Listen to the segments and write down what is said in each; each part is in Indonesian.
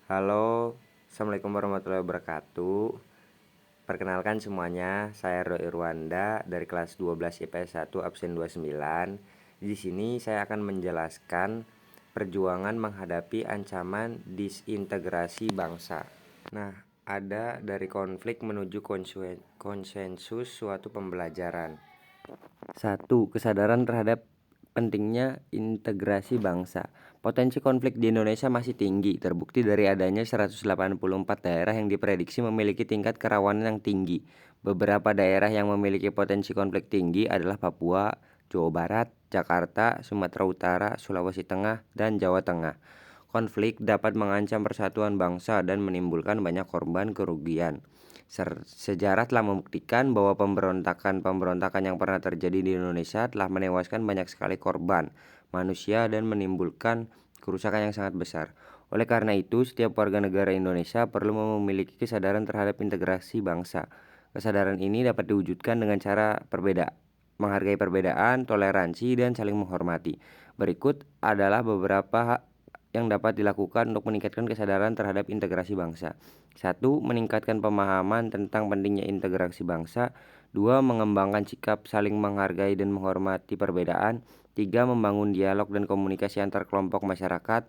Halo, Assalamualaikum warahmatullahi wabarakatuh. Perkenalkan semuanya, saya Roy Irwanda dari kelas 12 IPS 1 absen 29. Di sini saya akan menjelaskan perjuangan menghadapi ancaman disintegrasi bangsa. Nah, ada dari konflik menuju konsensus suatu pembelajaran. Satu, kesadaran terhadap pentingnya integrasi bangsa. Potensi konflik di Indonesia masih tinggi, terbukti dari adanya 184 daerah yang diprediksi memiliki tingkat kerawanan yang tinggi. Beberapa daerah yang memiliki potensi konflik tinggi adalah Papua, Jawa Barat, Jakarta, Sumatera Utara, Sulawesi Tengah, dan Jawa Tengah. Konflik dapat mengancam persatuan bangsa dan menimbulkan banyak korban kerugian. Sejarah telah membuktikan bahwa pemberontakan yang pernah terjadi di Indonesia telah menewaskan banyak sekali korban manusia dan menimbulkan kerusakan yang sangat besar. Oleh karena itu, setiap warga negara Indonesia perlu memiliki kesadaran terhadap integrasi bangsa. Kesadaran ini dapat diwujudkan dengan cara menghargai perbedaan, toleransi, dan saling menghormati. Berikut adalah beberapa yang dapat dilakukan untuk meningkatkan kesadaran terhadap integrasi bangsa. 1. Meningkatkan pemahaman tentang pentingnya integrasi bangsa. 2. Mengembangkan sikap saling menghargai dan menghormati perbedaan. 3. Membangun dialog dan komunikasi antar kelompok masyarakat.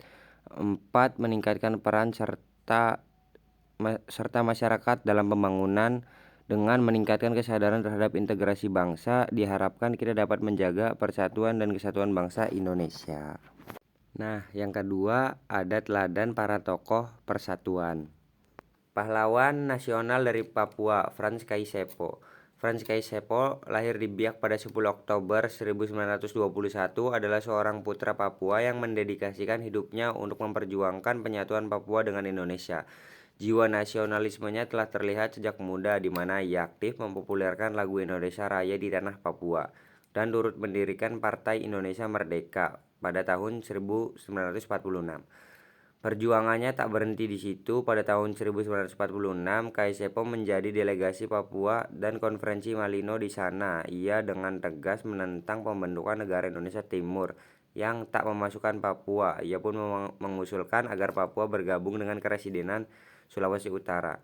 4. Meningkatkan peran serta masyarakat dalam pembangunan. Dengan meningkatkan kesadaran terhadap integrasi bangsa, diharapkan kita dapat menjaga persatuan dan kesatuan bangsa Indonesia. Nah, yang kedua ada teladan para tokoh persatuan. Pahlawan nasional dari Papua, Frans Kaisepo. Frans Kaisepo lahir di Biak pada 10 Oktober 1921, adalah seorang putra Papua yang mendedikasikan hidupnya untuk memperjuangkan penyatuan Papua dengan Indonesia. Jiwa nasionalismenya telah terlihat sejak muda, di mana ia aktif mempopulerkan lagu Indonesia Raya di tanah Papua dan turut mendirikan Partai Indonesia Merdeka pada tahun 1946. Perjuangannya tak berhenti di situ. Pada tahun 1946, Kaisepo menjadi delegasi Papua dan konferensi Malino di sana. Ia dengan tegas menentang pembentukan negara Indonesia Timur yang tak memasukkan Papua. Ia pun mengusulkan agar Papua bergabung dengan Keresidenan Sulawesi Utara.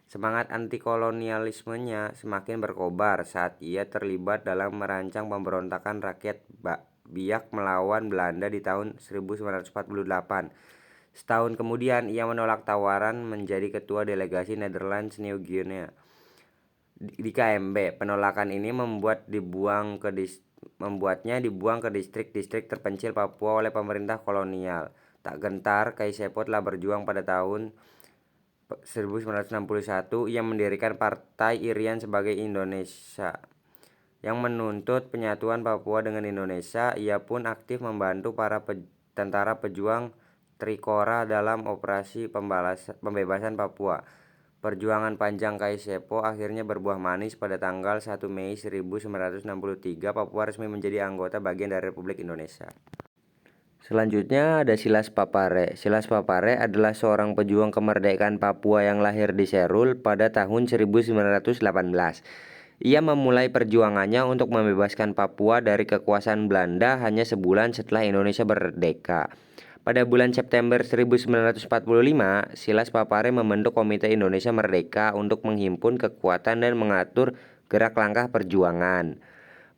Semangat antikolonialismenya semakin berkobar saat ia terlibat dalam merancang pemberontakan rakyat Biak melawan Belanda di tahun 1948. Setahun kemudian ia menolak tawaran menjadi ketua delegasi Netherlands New Guinea di KMB. Penolakan ini membuatnya dibuang ke distrik-distrik terpencil Papua oleh pemerintah kolonial. Tak gentar, Kaisepo telah berjuang. Pada tahun 1961 ia mendirikan Partai Irian sebagai Indonesia yang menuntut penyatuan Papua dengan Indonesia. Ia pun aktif membantu para tentara pejuang Trikora dalam operasi pembebasan Papua. Perjuangan panjang Kaisepo akhirnya berbuah manis. Pada tanggal 1 Mei 1963, Papua resmi menjadi anggota bagian dari Republik Indonesia. Selanjutnya ada Silas Papare. Silas Papare adalah seorang pejuang kemerdekaan Papua yang lahir di Serul pada tahun 1918. Ia memulai perjuangannya untuk membebaskan Papua dari kekuasaan Belanda hanya sebulan setelah Indonesia merdeka. Pada bulan September 1945, Silas Papare membentuk Komite Indonesia Merdeka untuk menghimpun kekuatan dan mengatur gerak langkah perjuangan.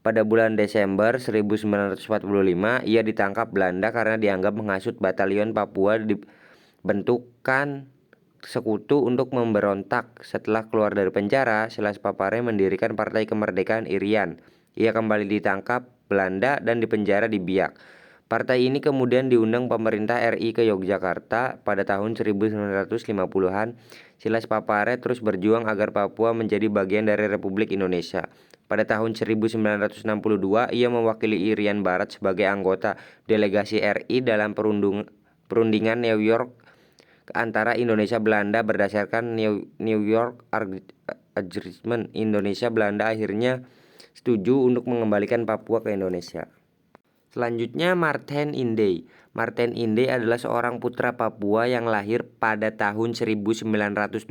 Pada bulan Desember 1945, ia ditangkap Belanda karena dianggap menghasut batalion Papua dibentukan sekutu untuk memberontak. Setelah keluar dari penjara, Silas Papare mendirikan Partai Kemerdekaan Irian. Ia kembali ditangkap Belanda dan dipenjara di Biak. Partai ini kemudian diundang pemerintah RI ke Yogyakarta pada tahun 1950-an. Silas Papare terus berjuang agar Papua menjadi bagian dari Republik Indonesia. Pada tahun 1962, ia mewakili Irian Barat sebagai anggota delegasi RI dalam perundingan New York antara Indonesia Belanda berdasarkan New York Agreement. Indonesia Belanda akhirnya setuju untuk mengembalikan Papua ke Indonesia. Selanjutnya Martin Inde. Martin Inde adalah seorang putra Papua yang lahir pada tahun 1912.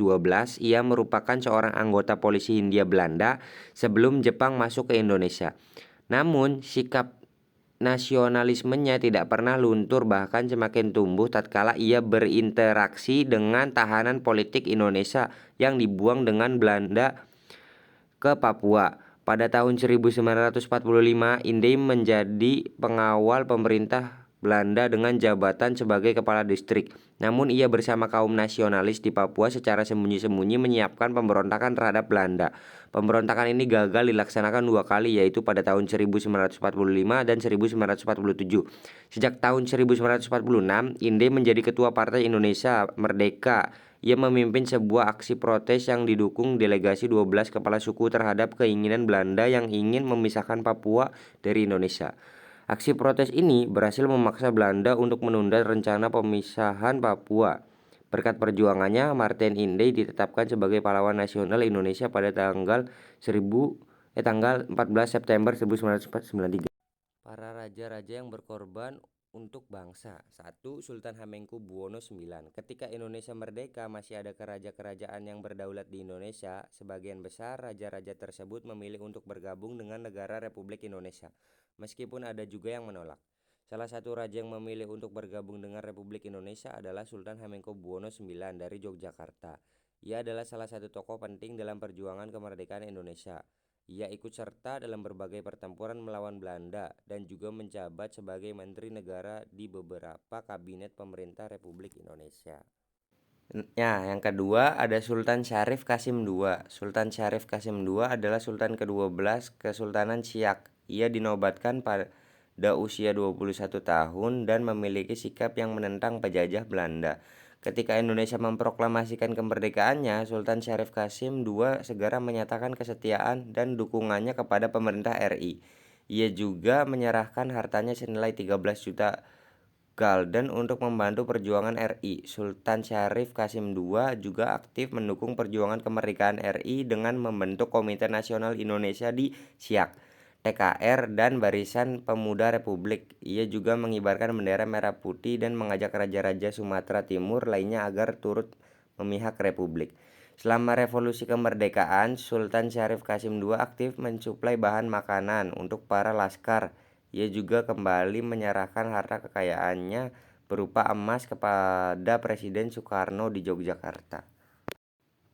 Ia merupakan seorang anggota polisi Hindia Belanda sebelum Jepang masuk ke Indonesia. Namun sikap nasionalismenya tidak pernah luntur, bahkan semakin tumbuh tatkala ia berinteraksi dengan tahanan politik Indonesia yang dibuang dengan Belanda ke Papua. Pada tahun 1945, Inde menjadi pengawal pemerintah Belanda dengan jabatan sebagai kepala distrik. Namun ia bersama kaum nasionalis di Papua secara sembunyi-sembunyi menyiapkan pemberontakan terhadap Belanda. Pemberontakan ini gagal dilaksanakan 2 kali, yaitu pada tahun 1945 dan 1947. Sejak tahun 1946, Inde menjadi ketua Partai Indonesia Merdeka. Ia memimpin sebuah aksi protes yang didukung delegasi 12 kepala suku terhadap keinginan Belanda yang ingin memisahkan Papua dari Indonesia. Aksi protes ini berhasil memaksa Belanda untuk menunda rencana pemisahan Papua. Berkat perjuangannya, Martin Inde ditetapkan sebagai pahlawan nasional Indonesia pada tanggal 14 September 1993. Para raja-raja yang berkorban untuk bangsa. 1. Sultan Hamengkubuwono IX. Ketika Indonesia merdeka, masih ada kerajaan yang berdaulat di Indonesia. Sebagian besar raja-raja tersebut memilih untuk bergabung dengan negara Republik Indonesia, meskipun ada juga yang menolak. Salah satu raja yang memilih untuk bergabung dengan Republik Indonesia adalah Sultan Hamengkubuwono IX dari Yogyakarta. Ia adalah salah satu tokoh penting dalam perjuangan kemerdekaan Indonesia. Ia ikut serta dalam berbagai pertempuran melawan Belanda dan juga menjabat sebagai Menteri Negara di beberapa kabinet pemerintah Republik Indonesia. Yang kedua ada Sultan Syarif Qasim II. Sultan Syarif Qasim II adalah Sultan ke-12 Kesultanan Siak. Ia dinobatkan pada usia 21 tahun dan memiliki sikap yang menentang penjajah Belanda. Ketika Indonesia memproklamasikan kemerdekaannya, Sultan Syarif Qasim II segera menyatakan kesetiaan dan dukungannya kepada pemerintah RI. Ia juga menyerahkan hartanya senilai 13 juta gulden untuk membantu perjuangan RI. Sultan Syarif Qasim II juga aktif mendukung perjuangan kemerdekaan RI dengan membentuk Komite Nasional Indonesia di Siak, TKR, dan Barisan Pemuda Republik. Ia juga mengibarkan bendera merah putih dan mengajak raja-raja Sumatera Timur lainnya agar turut memihak Republik. Selama revolusi kemerdekaan, Sultan Syarif Qasim II aktif mensuplai bahan makanan untuk para laskar. Ia juga kembali menyerahkan harta kekayaannya berupa emas kepada Presiden Soekarno di Yogyakarta.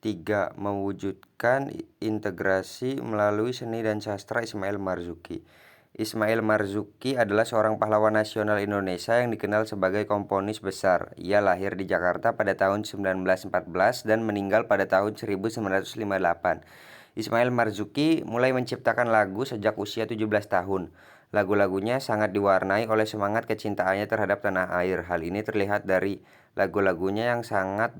3. Mewujudkan integrasi melalui seni dan sastra Ismail Marzuki. Ismail Marzuki adalah seorang pahlawan nasional Indonesia yang dikenal sebagai komponis besar. Ia lahir di Jakarta pada tahun 1914 dan meninggal pada tahun 1958. Ismail Marzuki mulai menciptakan lagu sejak usia 17 tahun. Lagu-lagunya sangat diwarnai oleh semangat kecintaannya terhadap tanah air. Hal ini terlihat dari lagu-lagunya yang syarat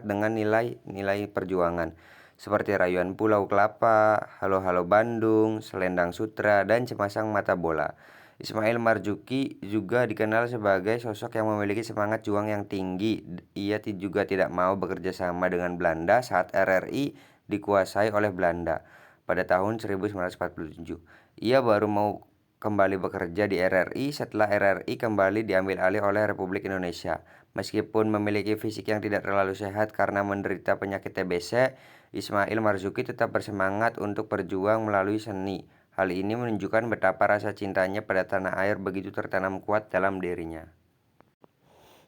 dengan nilai-nilai perjuangan seperti Rayuan Pulau Kelapa, Halo Halo Bandung, Selendang Sutra, dan Cemasang Mata Bola. Ismail Marzuki juga dikenal sebagai sosok yang memiliki semangat juang yang tinggi. Ia juga tidak mau bekerja sama dengan Belanda saat RRI dikuasai oleh Belanda pada tahun 1947. Ia baru mau kembali bekerja di RRI setelah RRI kembali diambil alih oleh Republik Indonesia. Meskipun memiliki fisik yang tidak terlalu sehat karena menderita penyakit TBC, Ismail Marzuki tetap bersemangat untuk berjuang melalui seni. Hal ini menunjukkan betapa rasa cintanya pada tanah air begitu tertanam kuat dalam dirinya.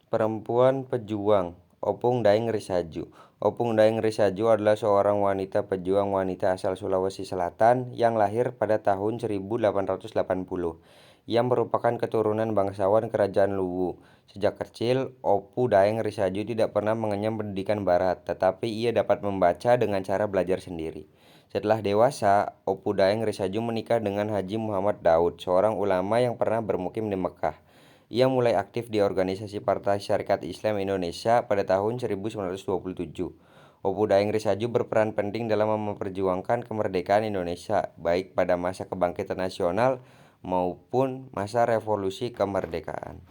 Perempuan pejuang Opung Daeng Risaju. Opung Daeng Risaju adalah seorang wanita pejuang wanita asal Sulawesi Selatan yang lahir pada tahun 1880. Ia merupakan keturunan bangsawan kerajaan Luwu. Sejak kecil, Opu Daeng Risaju tidak pernah mengenyam pendidikan barat, tetapi ia dapat membaca dengan cara belajar sendiri. Setelah dewasa, Opu Daeng Risaju menikah dengan Haji Muhammad Daud, seorang ulama yang pernah bermukim di Mekah. Ia mulai aktif di organisasi Partai Syarikat Islam Indonesia pada tahun 1927. Opu Daeng Risaju berperan penting dalam memperjuangkan kemerdekaan Indonesia, baik pada masa kebangkitan nasional maupun masa revolusi kemerdekaan.